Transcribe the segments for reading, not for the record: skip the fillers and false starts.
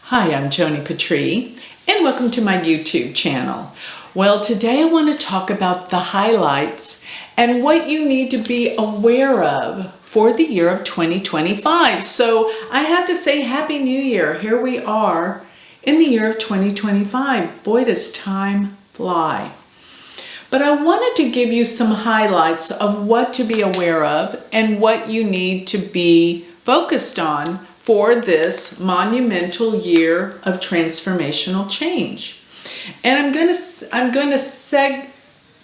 Hi, I'm Joni Patry, and welcome to my YouTube channel. Well, today I want to talk about the highlights and what you need to be aware of for the year of 2025. So I have to say Happy New Year. Here we are in the year of 2025. Boy, does time fly. But I wanted to give you some highlights of what to be aware of and what you need to be focused on for this monumental year of transformational change. And I'm going to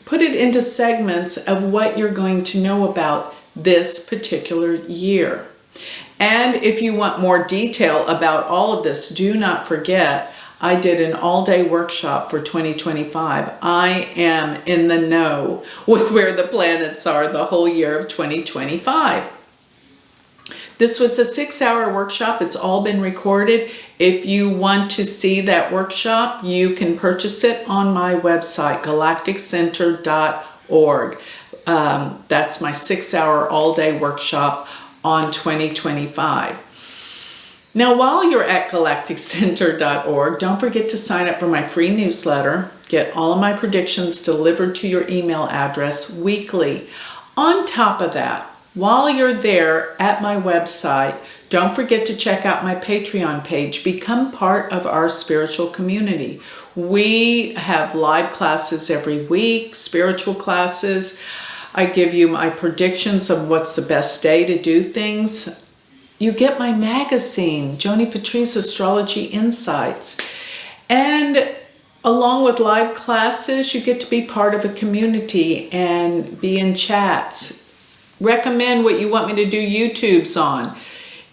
put it into segments of what you're going to know about this particular year. And if you want more detail about all of this, do not forget I did an all-day workshop for 2025. I am in the know with where the planets are the whole year of 2025. This was a 6-hour workshop. It's all been recorded. If you want to see that workshop, you can purchase it on my website, galacticcenter.org. That's my 6-hour all-day workshop on 2025. Now, while you're at galacticcenter.org, don't forget to sign up for my free newsletter. Get all of my predictions delivered to your email address weekly. On top of that, while you're there at my website, don't forget to check out my Patreon page. Become part of our spiritual community. We have live classes every week, spiritual classes. I give you my predictions of what's the best day to do things. You get my magazine, Joni Patry's Astrology Insights. And along with live classes, you get to be part of a community and be in chats. Recommend what you want me to do YouTubes on.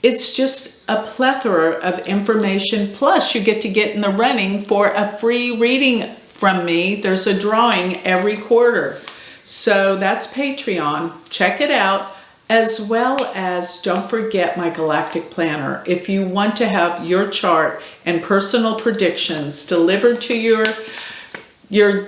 It's just a plethora of information. Plus, you get to get in the running for a free reading from me. There's a drawing every quarter. So that's Patreon. Check it out. As well as, don't forget my Galactic Planner. If you want to have your chart and personal predictions delivered to your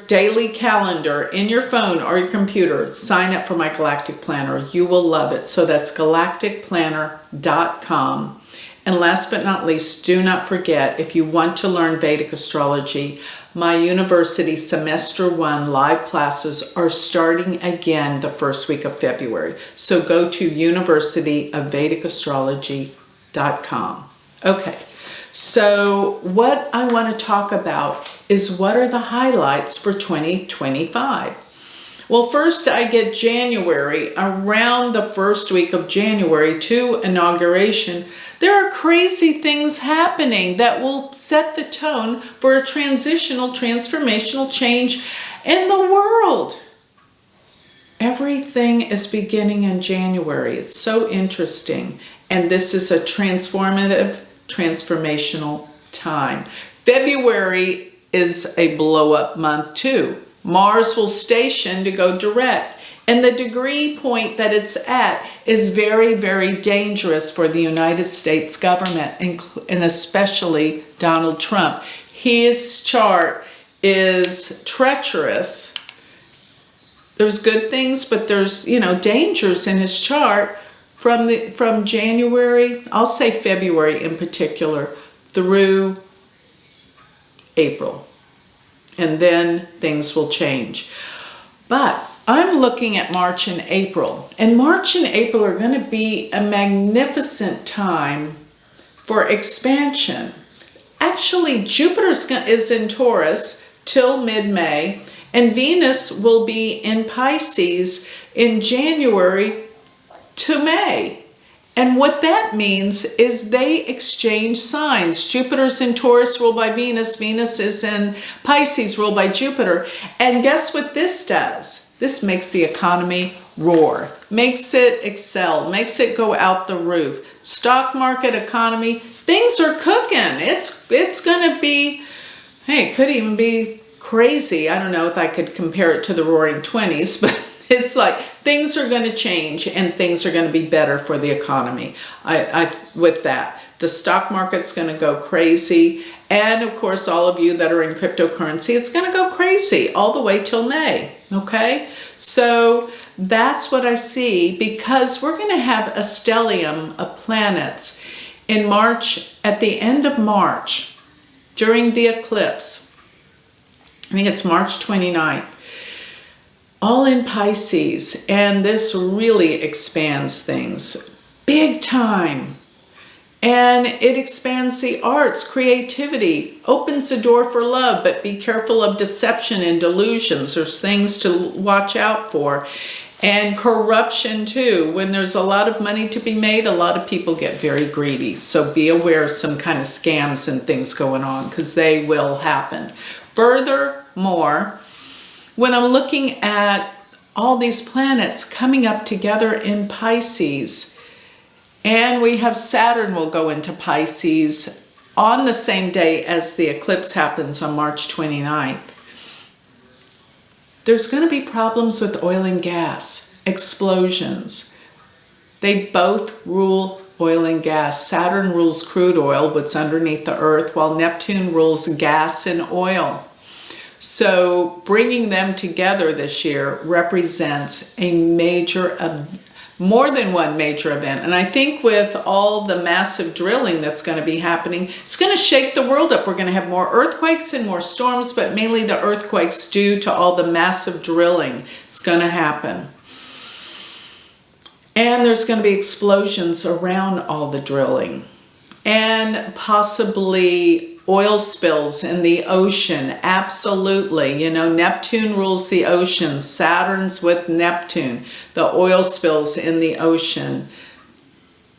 daily calendar in your phone or your computer, sign up for my Galactic Planner. You will love it. So that's galacticplanner.com. And last but not least, do not forget, if you want to learn Vedic Astrology, my university semester 1 live classes are starting again the first week of February. So go to universityofvedicastrology.com. Okay, so what I want to talk about is what are the highlights for 2025. Well, first I get January. Around the first week of January to inauguration, there are crazy things happening that will set the tone for a transformational change in the world. Everything is beginning in January. It's so interesting. And this is a transformational time. February is a blow-up month too. Mars will station to go direct. And the degree point that it's at is very, very dangerous for the United States government, and especially Donald Trump. His chart is treacherous. There's good things, but there's, dangers in his chart from January, I'll say February in particular, through April. And then things will change. But I'm looking at March and April. And March and April are going to be a magnificent time for expansion. Actually, Jupiter is in Taurus till mid-May, and Venus will be in Pisces in January to May. And what that means is they exchange signs. Jupiter's in Taurus, ruled by Venus. Venus is in Pisces, ruled by Jupiter. And guess what this does? This makes the economy roar, makes it excel, makes it go out the roof. Stock market, economy, things are cooking. It's going to be, hey, it could even be crazy. I don't know if I could compare it to the Roaring 20s, but it's like things are going to change and things are going to be better for the economy. With that, the stock market's going to go crazy. And of course, all of you that are in cryptocurrency, it's going to go crazy all the way till May. Okay. So that's what I see, because we're going to have a stellium of planets in March, at the end of March. during the eclipse, I think it's March 29th, all in Pisces, and this really expands things big time. And it expands the arts, creativity, opens the door for love, but be careful of deception and delusions. There's things to watch out for. And corruption too. When there's a lot of money to be made, a lot of people get very greedy. So be aware of some kind of scams and things going on, because they will happen. Furthermore, when I'm looking at all these planets coming up together in Pisces, and we have Saturn will go into Pisces on the same day as the eclipse happens on March 29th. There's going to be problems with oil and gas, explosions. They both rule oil and gas. Saturn rules crude oil, what's underneath the earth, while Neptune rules gas and oil. So bringing them together this year represents a major more than one major event. And I think with all the massive drilling that's going to be happening, it's going to shake the world up. We're going to have more earthquakes and more storms, but mainly the earthquakes due to all the massive drilling. It's going to happen. And there's going to be explosions around all the drilling. And possibly oil spills in the ocean, absolutely. You know, Neptune rules the ocean, Saturn's with Neptune, the oil spills in the ocean.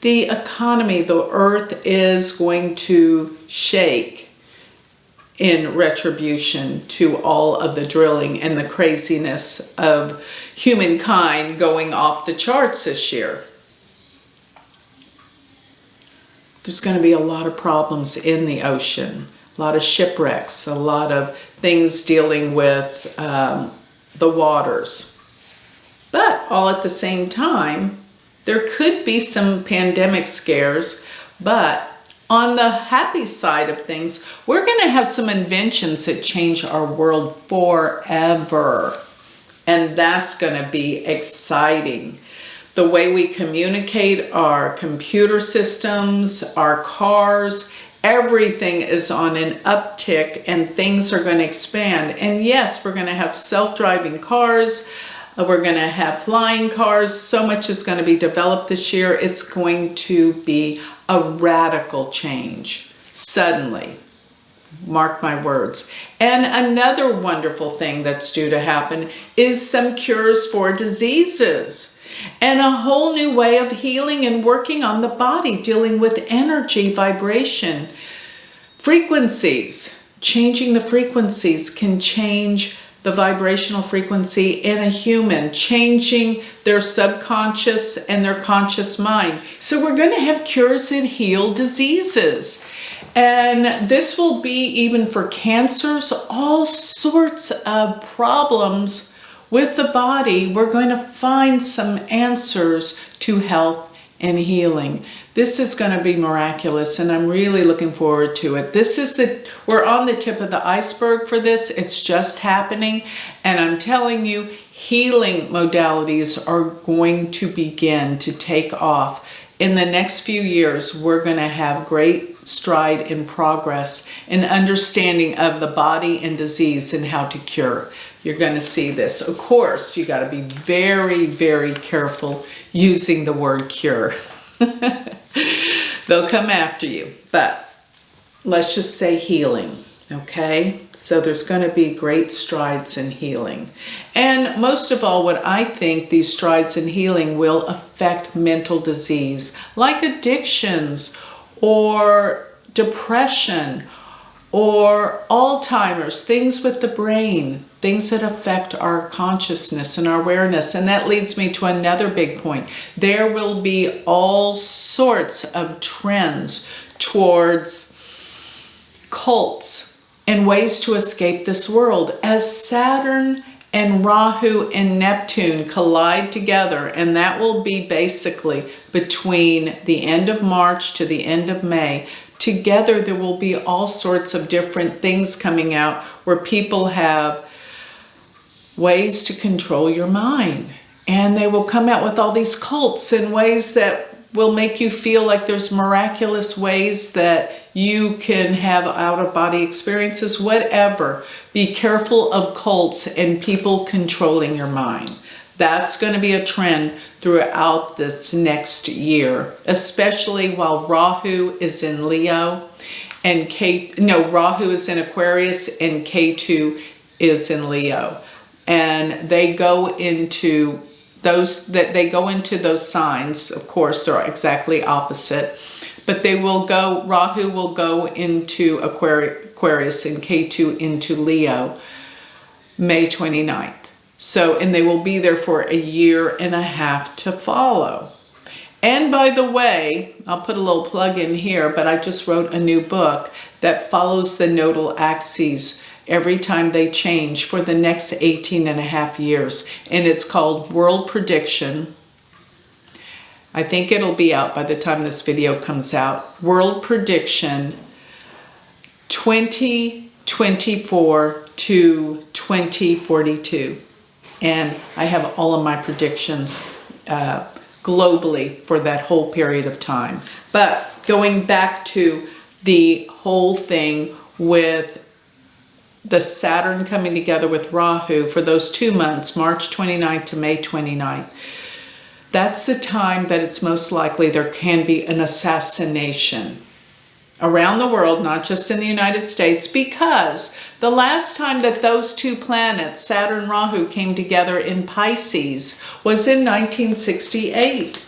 The economy, the earth is going to shake in retribution to all of the drilling and the craziness of humankind going off the charts this year. There's going to be a lot of problems in the ocean, a lot of shipwrecks, a lot of things dealing with the waters. But all at the same time, there could be some pandemic scares, but on the happy side of things, we're going to have some inventions that change our world forever. And that's going to be exciting. The way we communicate, our computer systems, our cars, everything is on an uptick and things are going to expand. And yes, we're going to have self-driving cars. We're going to have flying cars. So much is going to be developed this year. It's going to be a radical change. Suddenly. Mark my words. And another wonderful thing that's due to happen is some cures for diseases. And a whole new way of healing and working on the body, dealing with energy, vibration, frequencies. Changing the frequencies can change the vibrational frequency in a human, changing their subconscious and their conscious mind. So we're going to have cures that heal diseases. And this will be even for cancers, all sorts of problems with the body. We're going to find some answers to health and healing. This is going to be miraculous, and I'm really looking forward to it. We're on the tip of the iceberg for this. It's just happening, and I'm telling you, healing modalities are going to begin to take off. In the next few years, we're going to have great stride in progress in understanding of the body and disease and how to cure. You're going to see this. Of course, you got to be very, very careful using the word cure. They'll come after you, but let's just say healing, okay? So there's going to be great strides in healing. And most of all, what I think these strides in healing will affect mental disease, like addictions or depression or Alzheimer's, things with the brain, things that affect our consciousness and our awareness. And that leads me to another big point. There will be all sorts of trends towards cults and ways to escape this world as Saturn and Rahu and Neptune collide together. And that will be basically between the end of March to the end of May. Together, there will be all sorts of different things coming out where people have ways to control your mind. And they will come out with all these cults in ways that will make you feel like there's miraculous ways that you can have out-of-body experiences, whatever. Be careful of cults and people controlling your mind. That's going to be a trend throughout this next year, especially while Rahu is in Leo and Rahu is in Aquarius and Ketu is in Leo. And they go into those signs. Of course, they're exactly opposite, but Rahu will go into Aquarius and Ketu into Leo May 29th. So, and they will be there for a year and a half to follow. And by the way, I'll put a little plug in here, but I just wrote a new book that follows the nodal axes every time they change for the next 18 and a half years. And it's called World Prediction. I think it'll be out by the time this video comes out. World Prediction 2024 to 2042. And I have all of my predictions globally for that whole period of time. But going back to the whole thing with the Saturn coming together with Rahu for those 2 months, March 29th to May 29th, that's the time that it's most likely there can be an assassination around the world, not just in the United States, because the last time that those two planets, Saturn and Rahu, came together in Pisces was in 1968.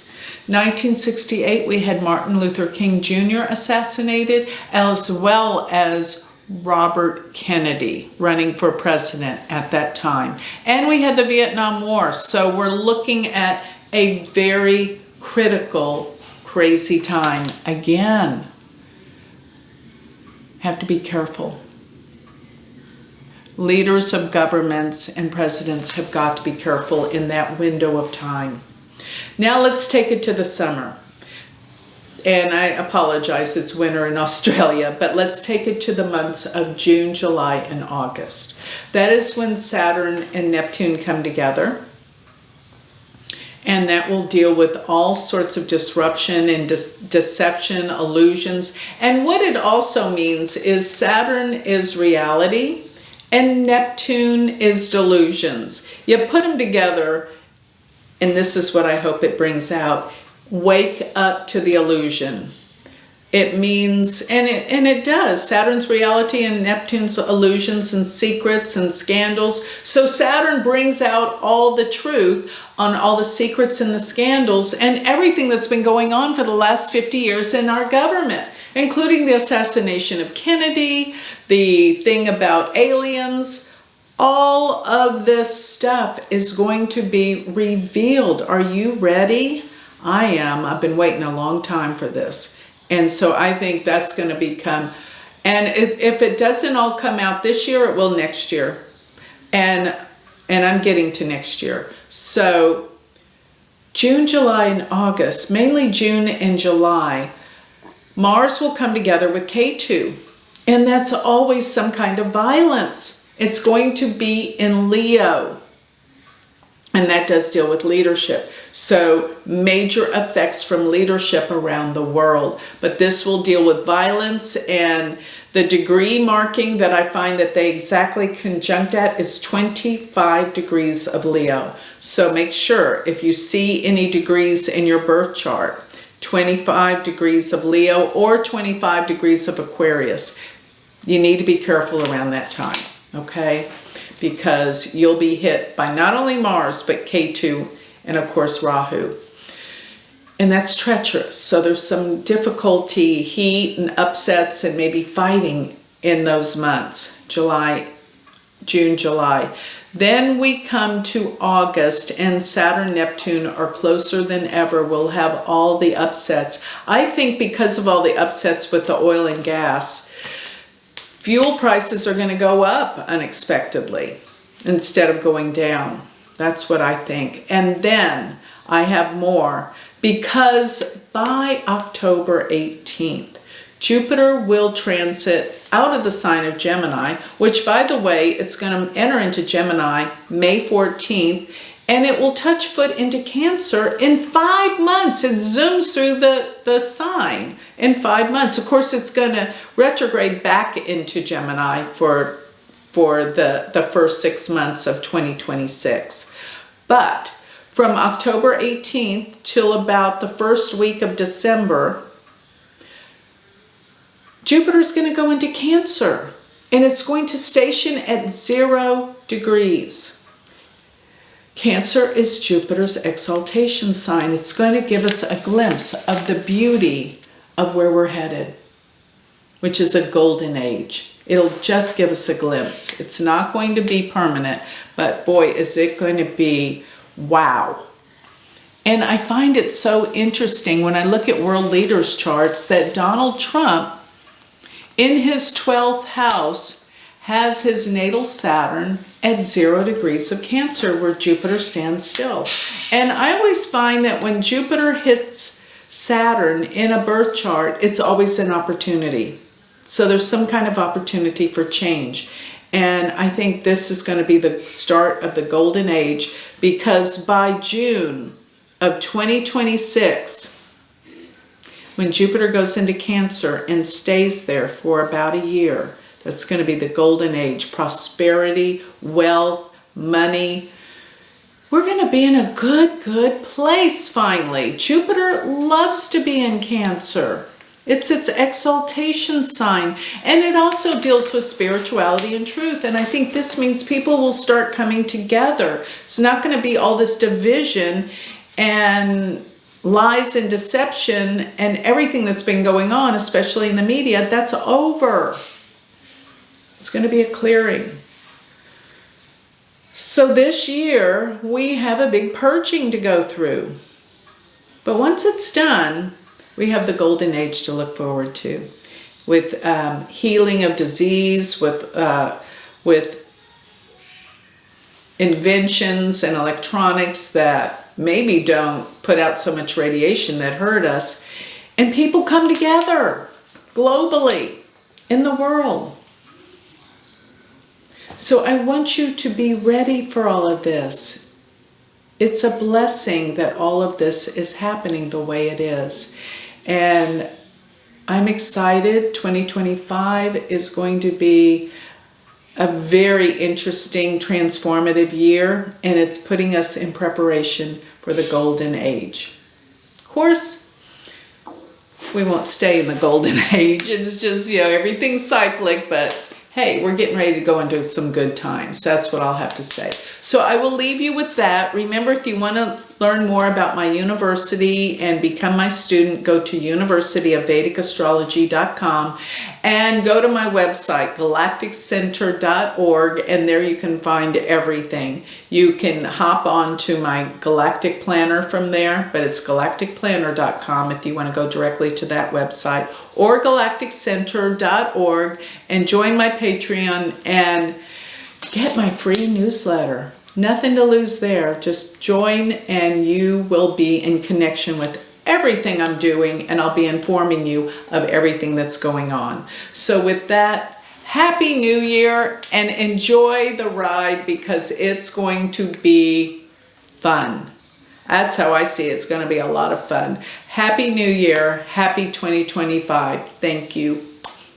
1968, we had Martin Luther King Jr. assassinated, as well as Robert Kennedy running for president at that time. And we had the Vietnam War. So we're looking at a very critical, crazy time again. Have to be careful. Leaders of governments and presidents have got to be careful in that window of time. Now let's take it to the summer. And I apologize, it's winter in Australia, but let's take it to the months of June, July, and August. That is when Saturn and Neptune come together. And that will deal with all sorts of disruption and deception, illusions. And what it also means is Saturn is reality and Neptune is delusions. You put them together, and this is what I hope it brings out. Wake up to the illusion. It means, and it does, Saturn's reality and Neptune's illusions and secrets and scandals. So Saturn brings out all the truth on all the secrets and the scandals and everything that's been going on for the last 50 years in our government, including the assassination of Kennedy, the thing about aliens. All of this stuff is going to be revealed. Are you ready? I am. I've been waiting a long time for this. And so I think that's going to become, and if it doesn't all come out this year, it will next year. And I'm getting to next year. So June, July, and August, mainly June and July, Mars will come together with Ketu. And that's always some kind of violence. It's going to be in Leo. And that does deal with leadership. So major effects from leadership around the world. But this will deal with violence, and the degree marking that I find that they exactly conjunct at is 25 degrees of Leo. So make sure if you see any degrees in your birth chart, 25 degrees of Leo or 25 degrees of Aquarius, you need to be careful around that time, okay? Because you'll be hit by not only Mars, but Ketu and, of course, Rahu. And that's treacherous. So there's some difficulty, heat, and upsets, and maybe fighting in those months, June, July. Then we come to August, and Saturn, Neptune are closer than ever. We'll have all the upsets. I think because of all the upsets with the oil and gas, fuel prices are going to go up unexpectedly instead of going down. That's what I think. And then I have more, because by October 18th, Jupiter will transit out of the sign of Gemini, which, by the way, it's going to enter into Gemini May 14th, and it will touch foot into Cancer in 5 months. It zooms through the sign in 5 months. Of course, it's going to retrograde back into Gemini for the first 6 months of 2026. But from October 18th till about the first week of December, Jupiter's going to go into Cancer, and it's going to station at 0 degrees. Cancer is Jupiter's exaltation sign. It's going to give us a glimpse of the beauty of where we're headed, which is a golden age. It'll just give us a glimpse. It's not going to be permanent, but boy, is it going to be wow. And I find it so interesting when I look at world leaders charts that Donald Trump, in his 12th house, has his natal Saturn at 0 degrees of Cancer, where Jupiter stands still. And I always find that when Jupiter hits Saturn in a birth chart, it's always an opportunity. So there's some kind of opportunity for change. And I think this is going to be the start of the golden age, because by June of 2026, when Jupiter goes into Cancer and stays there for about a year, that's going to be the golden age. Prosperity, wealth, money. We're going to be in a good place finally. Jupiter loves to be in Cancer. It's its exaltation sign. And it also deals with spirituality and truth. And I think this means people will start coming together. It's not going to be all this division and lies and deception and everything that's been going on, especially in the media. That's over. It's going to be a clearing. So this year, we have a big purging to go through. But once it's done, we have the golden age to look forward to, with healing of disease, with inventions and electronics that maybe don't put out so much radiation that hurt us, and people come together globally in the world. So I want you to be ready for all of this. It's a blessing that all of this is happening the way it is. And I'm excited. 2025 is going to be a very interesting, transformative year, and it's putting us in preparation for the golden age. Of course, we won't stay in the golden age. It's just, everything's cyclic, but hey, we're getting ready to go into some good times. That's what I'll have to say. So I will leave you with that. Remember, if you want to learn more about my university and become my student, go to universityofvedicastrology.com and go to my website, galacticcenter.org, and there you can find everything. You can hop on to my Galactic Planner from there, but it's galacticplanner.com if you want to go directly to that website, or galacticcenter.org, and join my Patreon and get my free newsletter. Nothing to lose there. Just join and you will be in connection with everything I'm doing, and I'll be informing you of everything that's going on. So with that, Happy New Year, and enjoy the ride, because it's going to be fun. That's how I see it. It's going to be a lot of fun. Happy New Year. Happy 2025. Thank you.